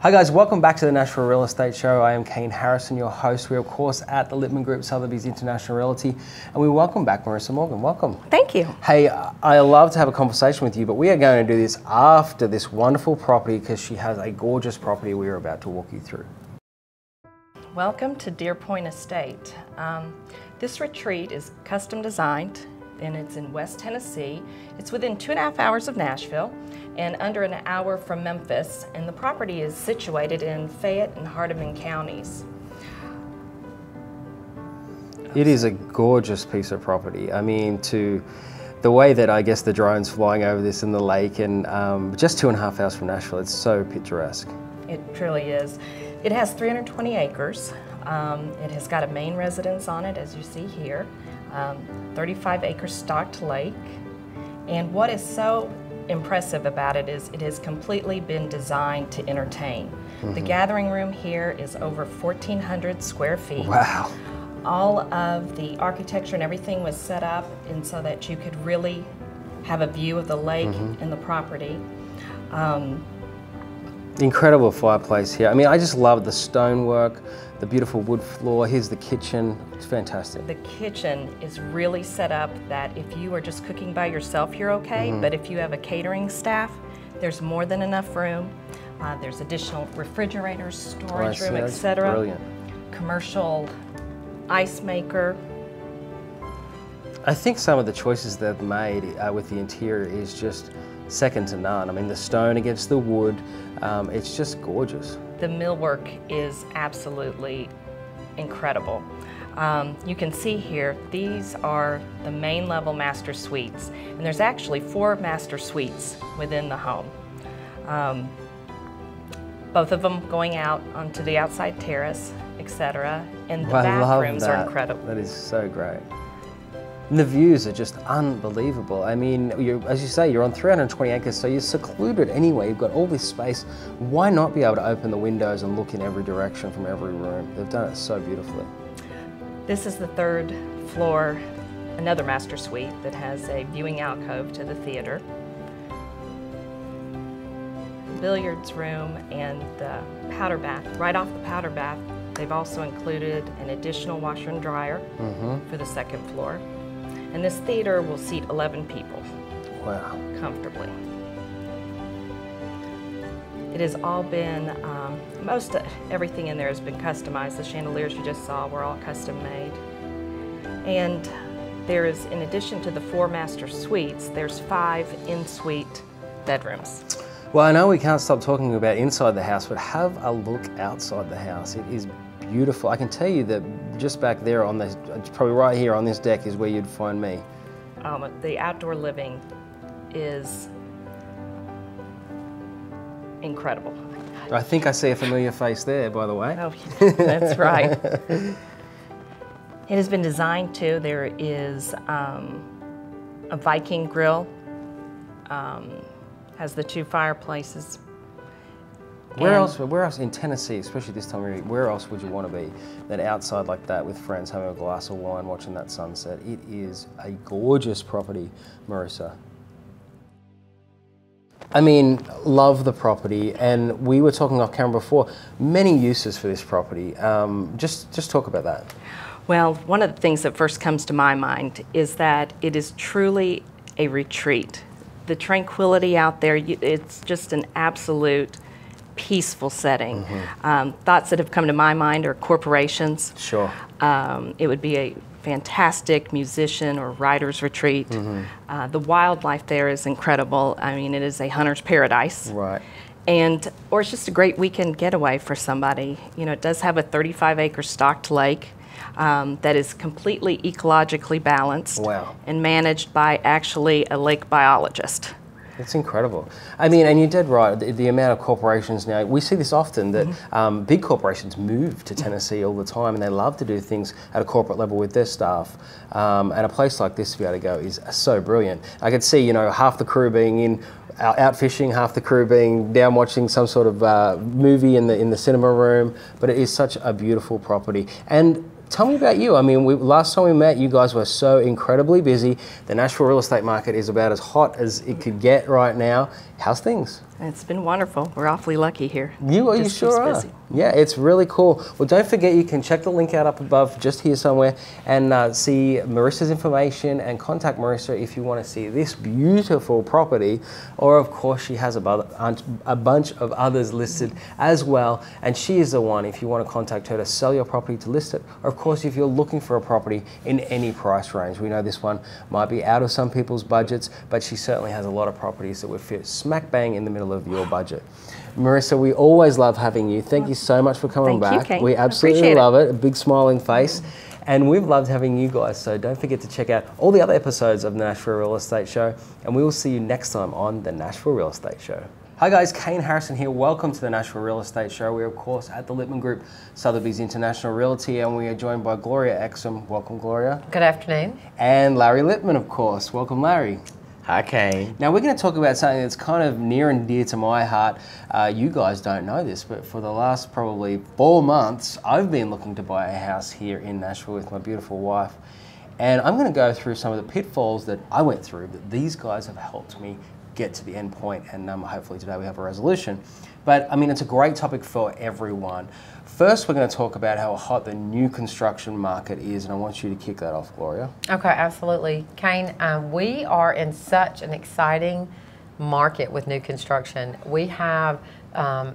Hi guys, welcome back to the Nashville Real Estate Show. I am Kane Harrison, your host. We're of course at the Lippman Group Sotheby's International Realty, and we welcome back Marissa Morgan. Welcome. Thank you. Hey, I love to have a conversation with you, but we are going to do this after this wonderful property because she has a gorgeous property we are about to walk you through. Welcome to Deer Point Estate. This retreat is custom designed and it's in West Tennessee. It's within 2.5 hours of Nashville and under an hour from Memphis, and the property is situated in Fayette and Hardeman counties. It is a gorgeous piece of property. I mean, to the way that I guess the drone's flying over this in the lake, and just 2.5 hours from Nashville, it's so picturesque. It truly is. It has 320 acres. It has got a main residence on it, as you see here, 35-acre stocked lake. And what is so impressive about it is it has completely been designed to entertain. The gathering room here is over 1,400 square feet. Wow. All of the architecture and everything was set up and so that you could really have a view of the lake and the property. Incredible fireplace here. I mean, I just love the stonework, the beautiful wood floor. Here's the kitchen. It's fantastic. The kitchen is really set up that if you are just cooking by yourself, you're okay. But if you have a catering staff, there's more than enough room. There's additional refrigerators, storage room, etc. Brilliant. Commercial ice maker. I think some of the choices they've made with the interior is just second to none. I mean, the stone against the wood, it's just gorgeous. The millwork is absolutely incredible. You can see here, these are the main level master suites, and there's actually 4 master suites within the home. Both of them going out onto the outside terrace, etc. And the bathrooms are incredible. That is so great. And the views are just unbelievable. I mean, as you say, you're on 320 acres, so you're secluded anyway. You've got all this space. Why not be able to open the windows and look in every direction from every room? They've done it so beautifully. This is the 3rd floor, another master suite that has a viewing alcove to the theater, billiards room, and the powder bath. Right off the powder bath, they've also included an additional washer and dryer for the 2nd floor. And this theater will seat 11 people. Wow. Comfortably. It has all been, everything in there has been customized. The chandeliers you just saw were all custom made. And there is, in addition to the 4 master suites, there's 5 in-suite bedrooms. Well, I know we can't stop talking about inside the house, but have a look outside the house. It is beautiful. I can tell you that just back there on this, probably right here on this deck is where you'd find me. The outdoor living is incredible. I think I see a familiar face there, by the way. Oh, that's right. It has been designed too. There is a Viking grill, has the 2 fireplaces. Where else in Tennessee, especially this time of year, where else would you want to be than outside like that with friends, having a glass of wine, watching that sunset? It is a gorgeous property, Marissa. I mean, love the property, and we were talking off camera before, many uses for this property. Just talk about that. Well, one of the things that first comes to my mind is that it is truly a retreat. The tranquility out there, it's just an absolute peaceful setting. Thoughts that have come to my mind are corporations. Sure. It would be a fantastic musician or writer's retreat. The wildlife there is incredible. I mean, it is a hunter's paradise. Right. Or it's just a great weekend getaway for somebody. You know, it does have a 35-acre stocked lake that is completely ecologically balanced. Wow. And managed by actually a lake biologist. It's incredible. I mean, and you're dead right, the amount of corporations now, we see this often that big corporations move to Tennessee all the time, and they love to do things at a corporate level with their staff. And a place like this to be able to go is so brilliant. I could see, you know, half the crew being out fishing, half the crew being down watching some sort of movie in the cinema room, but it is such a beautiful property. And tell me about you. I mean, last time we met, you guys were so incredibly busy. The Nashville real estate market is about as hot as it could get right now. How's things? It's been wonderful. We're awfully lucky here. You sure are. Busy. Yeah, it's really cool. Well, don't forget, you can check the link out up above, just here somewhere, and see Marissa's information and contact Marissa if you want to see this beautiful property. Or, of course, she has a bunch of others listed as well, and she is the one if you want to contact her to sell your property, to list it. Or, of course, if you're looking for a property in any price range. We know this one might be out of some people's budgets, but she certainly has a lot of properties that would fit smack bang in the middle of your budget. Marissa, we always love having you. Thank you so much for coming back. You, Kate. We absolutely love it. A big smiling face. And we've loved having you guys. So don't forget to check out all the other episodes of the Nashville Real Estate Show. And we will see you next time on the Nashville Real Estate Show. Hi guys, Kane Harrison here. Welcome to the Nashville Real Estate Show. We're of course at the Lippman Group, Sotheby's International Realty, and we are joined by Gloria Exum. Welcome, Gloria. Good afternoon. And Larry Lippman, of course. Welcome, Larry. Hi, Kane. Now we're going to talk about something that's kind of near and dear to my heart. You guys don't know this, but for the last probably 4 months, I've been looking to buy a house here in Nashville with my beautiful wife. And I'm going to go through some of the pitfalls that I went through, that these guys have helped me get to the end point, and hopefully today we have a resolution. But I mean, it's a great topic for everyone. First, we're going to talk about how hot the new construction market is, and I want you to kick that off, Gloria. Okay, absolutely. Kane, we are in such an exciting market with new construction. We have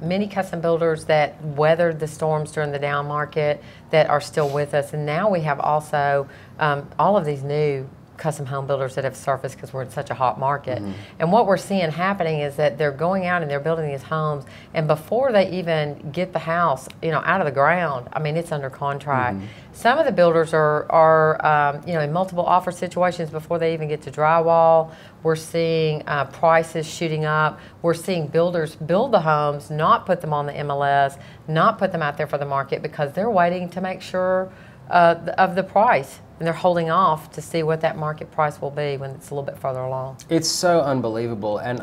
many custom builders that weathered the storms during the down market that are still with us, and now we have also all of these new custom home builders that have surfaced because we're in such a hot market. And what we're seeing happening is that they're going out and they're building these homes, and before they even get the house, out of the ground, I mean, it's under contract. Some of the builders are in multiple offer situations before they even get to drywall. We're seeing prices shooting up. We're seeing builders build the homes, not put them on the MLS, not put them out there for the market because they're waiting to make sure of the price. And they're holding off to see what that market price will be when it's a little bit further along. It's so unbelievable. And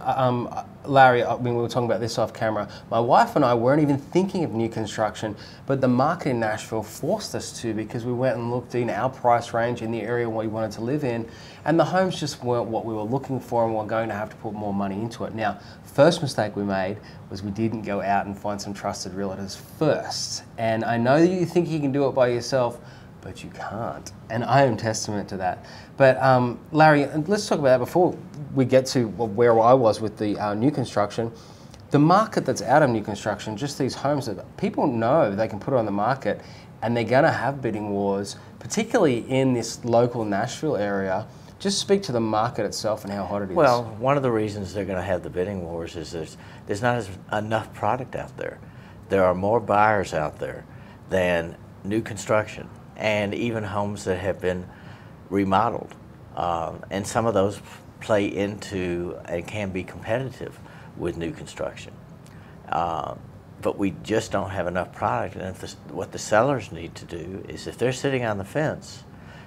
Larry, when we were talking about this off camera, my wife and I weren't even thinking of new construction, but the market in Nashville forced us to, because we went and looked in our price range in the area we wanted to live in, and the homes just weren't what we were looking for, and we're going to have to put more money into it. Now, first mistake we made was we didn't go out and find some trusted realtors first. And I know that you think you can do it by yourself, but you can't, and I am testament to that. But Larry, let's talk about that before we get to where I was with the new construction. The market that's out of new construction, just these homes that people know they can put on the market, and they're gonna have bidding wars, particularly in this local Nashville area. Just speak to the market itself and how hot it is. Well, one of the reasons they're gonna have the bidding wars is there's not enough product out there. There are more buyers out there than new construction, and even homes that have been remodeled. And some of those play into and can be competitive with new construction. But we just don't have enough product, and what the sellers need to do is, if they're sitting on the fence,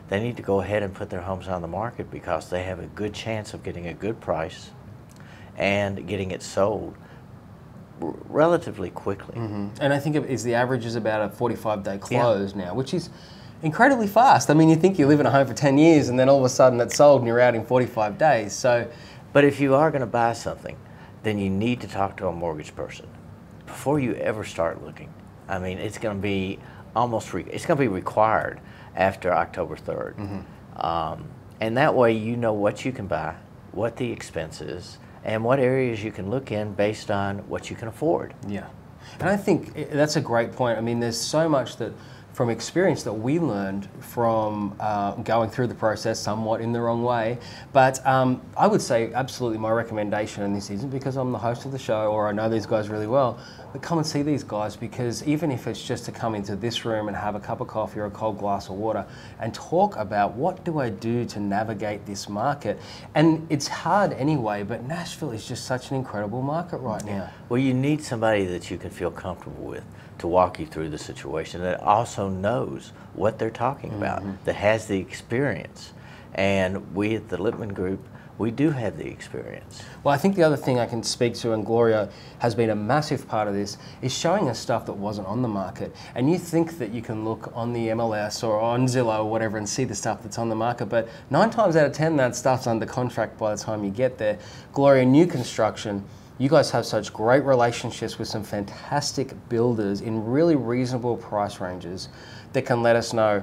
they need to go ahead and put their homes on the market because they have a good chance of getting a good price and getting it sold relatively quickly. And I think the average is about a 45-day close now, which is incredibly fast. I mean, you think you live in a home for 10 years and then all of a sudden it's sold and you're out in 45 days. So, but if you are going to buy something, then you need to talk to a mortgage person before you ever start looking. I mean, it's going to be it's going to be required after October 3rd. And that way you know what you can buy, what the expense is, and what areas you can look in based on what you can afford. Yeah, and I think that's a great point. I mean, there's so much that, from experience, that we learned from going through the process somewhat in the wrong way. But I would say absolutely my recommendation, and this isn't because I'm the host of the show or I know these guys really well, but come and see these guys, because even if it's just to come into this room and have a cup of coffee or a cold glass of water and talk about what do I do to navigate this market. And it's hard anyway, but Nashville is just such an incredible market right now. Well, you need somebody that you can feel comfortable with to walk you through the situation, that also knows what they're talking about, that has the experience. And we at the Lippman Group, we do have the experience. Well, I think the other thing I can speak to, and Gloria has been a massive part of this, is showing us stuff that wasn't on the market. And you think that you can look on the MLS or on Zillow or whatever and see the stuff that's on the market, but 9 times out of 10 that stuff's under contract by the time you get there. Gloria, new construction, you guys have such great relationships with some fantastic builders in really reasonable price ranges that can let us know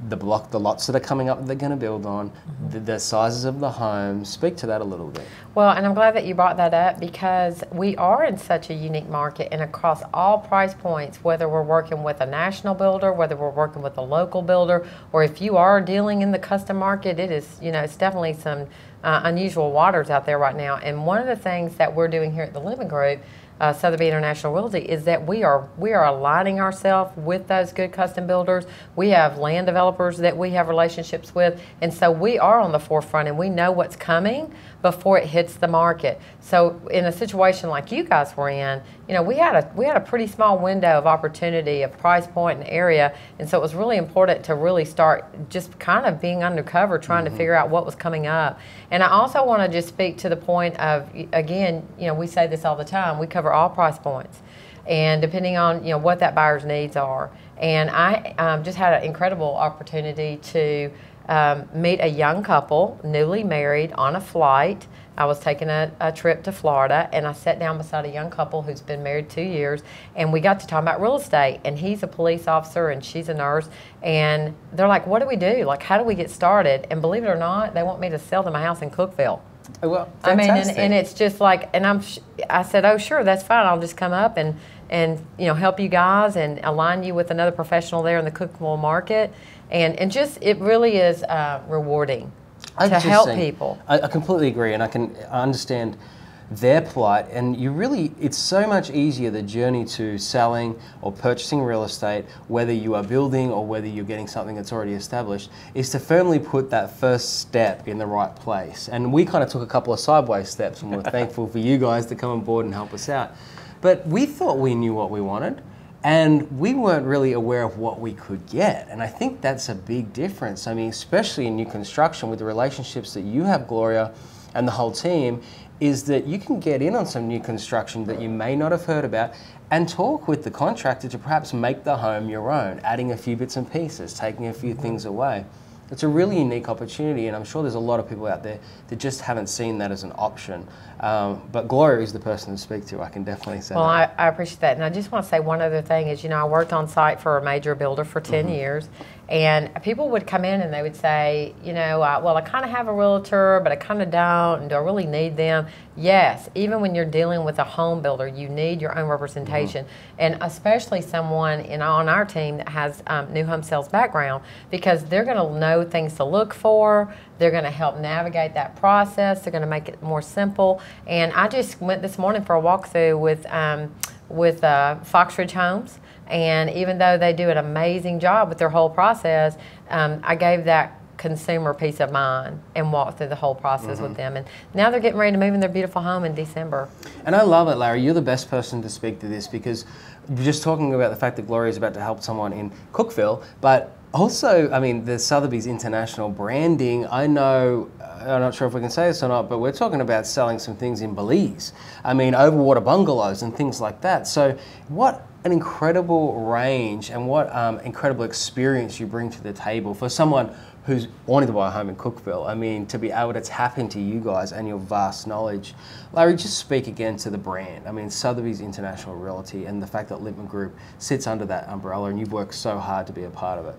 the lots that are coming up that they're going to build on, the sizes of the homes. Speak to that a little bit. Well, and I'm glad that you brought that up, because we are in such a unique market, and across all price points, whether we're working with a national builder, whether we're working with a local builder, or if you are dealing in the custom market, it is, it's definitely some unusual waters out there right now. And one of the things that we're doing here at the Living Group, Sotheby International Realty, is that we are aligning ourselves with those good custom builders. We have land developers that we have relationships with, and so we are on the forefront, and we know what's coming before it hits the market. So in a situation like you guys were in, we had a pretty small window of opportunity, of price point and area, and so it was really important to really start just kind of being undercover, trying to figure out what was coming up. And I also want to just speak to the point of, again, we say this all the time, we cover all price points, and depending on what that buyer's needs are. And I just had an incredible opportunity to meet a young couple, newly married, on a flight. I was taking a trip to Florida, and I sat down beside a young couple who's been married 2 years, and we got to talk about real estate. And he's a police officer and she's a nurse, and they're like, what do we do? Like, how do we get started? And believe it or not, they want me to sell them a house in Cookeville. Oh, well, fantastic. And it's just like, and I said, oh sure, that's fine. I'll just come up and help you guys and align you with another professional there in the Cookeville market, and just, it really is rewarding to help people. I completely agree, and I understand their plight, and it's so much easier, the journey to selling or purchasing real estate, whether you are building or whether you're getting something that's already established, is to firmly put that first step in the right place. And we kind of took a couple of sideways steps, and we're thankful for you guys to come on board and help us out. But we thought we knew what we wanted, and we weren't really aware of what we could get. And I think that's a big difference. I mean, especially in new construction, with the relationships that you have, Gloria, and the whole team, is that you can get in on some new construction that you may not have heard about and talk with the contractor to perhaps make the home your own, adding a few bits and pieces, taking a few things away. It's a really unique opportunity, and I'm sure there's a lot of people out there that just haven't seen that as an option. But Gloria is the person to speak to, I can definitely say that. Well, I appreciate that. And I just want to say one other thing is, I worked on site for a major builder for 10 years, and people would come in and they would say, well, I kind of have a realtor, but I kind of don't, and do I really need them? Yes, even when you're dealing with a home builder, you need your own representation, and especially someone on our team that has new home sales background, because they're going to know things to look for. They're going to help navigate that process. They're going to make it more simple. And I just went this morning for a walkthrough with Fox Ridge Homes, and even though they do an amazing job with their whole process, I gave that consumer peace of mind and walked through the whole process with them. And now they're getting ready to move in their beautiful home in December. And I love it, Larry. You're the best person to speak to this, because you're just talking about the fact that Gloria is about to help someone in Cookeville, but also, I mean, the Sotheby's international branding. I know, I'm not sure if we can say this or not, but we're talking about selling some things in Belize. I mean, overwater bungalows and things like that. So what an incredible range and what incredible experience you bring to the table for someone who's wanting to buy a home in Cookeville. I mean, to be able to tap into you guys and your vast knowledge. Larry, just speak again to the brand. I mean, Sotheby's International Realty and the fact that Lippman Group sits under that umbrella, and you've worked so hard to be a part of it.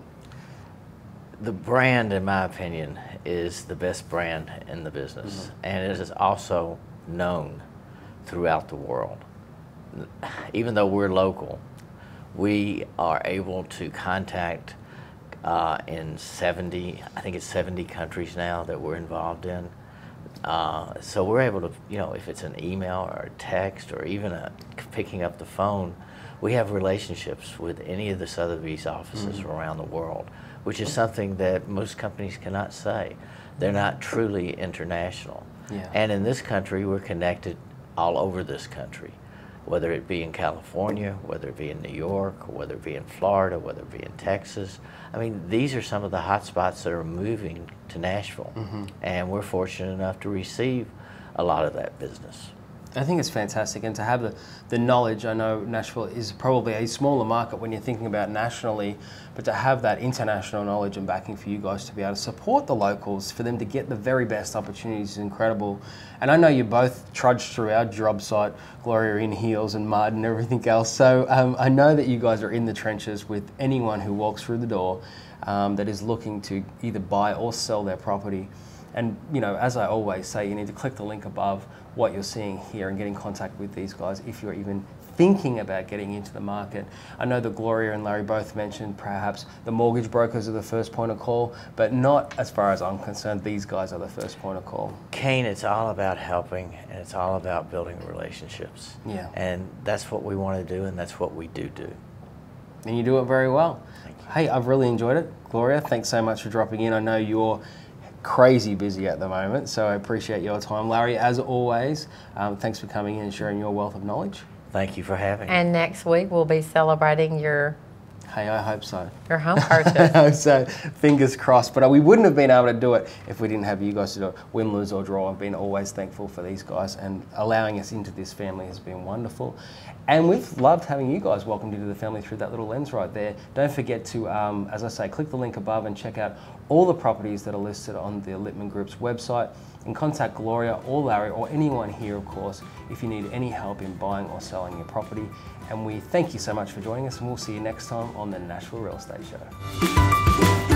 The brand, in my opinion, is the best brand in the business, and it is also known throughout the world. Even though we're local, we are able to contact in 70, I think it's 70 countries now that we're involved in. So we're able to, if it's an email or a text or even picking up the phone, we have relationships with any of the Sotheby's offices around the world, which is something that most companies cannot say. They're not truly international. Yeah. And in this country, we're connected all over this country, whether it be in California, whether it be in New York, whether it be in Florida, whether it be in Texas. I mean, these are some of the hot spots that are moving to Nashville, and we're fortunate enough to receive a lot of that business. I think it's fantastic, and to have the knowledge. I know Nashville is probably a smaller market when you're thinking about nationally, but to have that international knowledge and backing for you guys to be able to support the locals, for them to get the very best opportunities is incredible. And I know you both trudged through our job site, Gloria, in heels and mud and everything else, so I know that you guys are in the trenches with anyone who walks through the door that is looking to either buy or sell their property. And you know, as I always say, you need to click the link above what you're seeing here and get in contact with these guys if you're even thinking about getting into the market. I know that Gloria and Larry both mentioned perhaps the mortgage brokers are the first point of call, but not as far as I'm concerned. These guys are the first point of call. Kane, it's all about helping, and it's all about building relationships. Yeah. And that's what we want to do, and that's what we do. And you do it very well. Thank you. Hey, I've really enjoyed it. Gloria, thanks so much for dropping in. I know you're crazy busy at the moment, so I appreciate your time. Larry, as always, thanks for coming in and sharing your wealth of knowledge. Thank you for having me. And next week we'll be celebrating your Hey, I hope so. home purchase. So fingers crossed, but we wouldn't have been able to do it if we didn't have you guys to do it. Win, lose or draw, I've been always thankful for these guys, and allowing us into this family has been wonderful. And we've loved having you guys welcomed into the family through that little lens right there. Don't forget to, as I say, click the link above and check out all the properties that are listed on the Littman Group's website, and contact Gloria or Larry or anyone here, of course, if you need any help in buying or selling your property. And we thank you so much for joining us, and we'll see you next time on the Nashville Real Estate Show.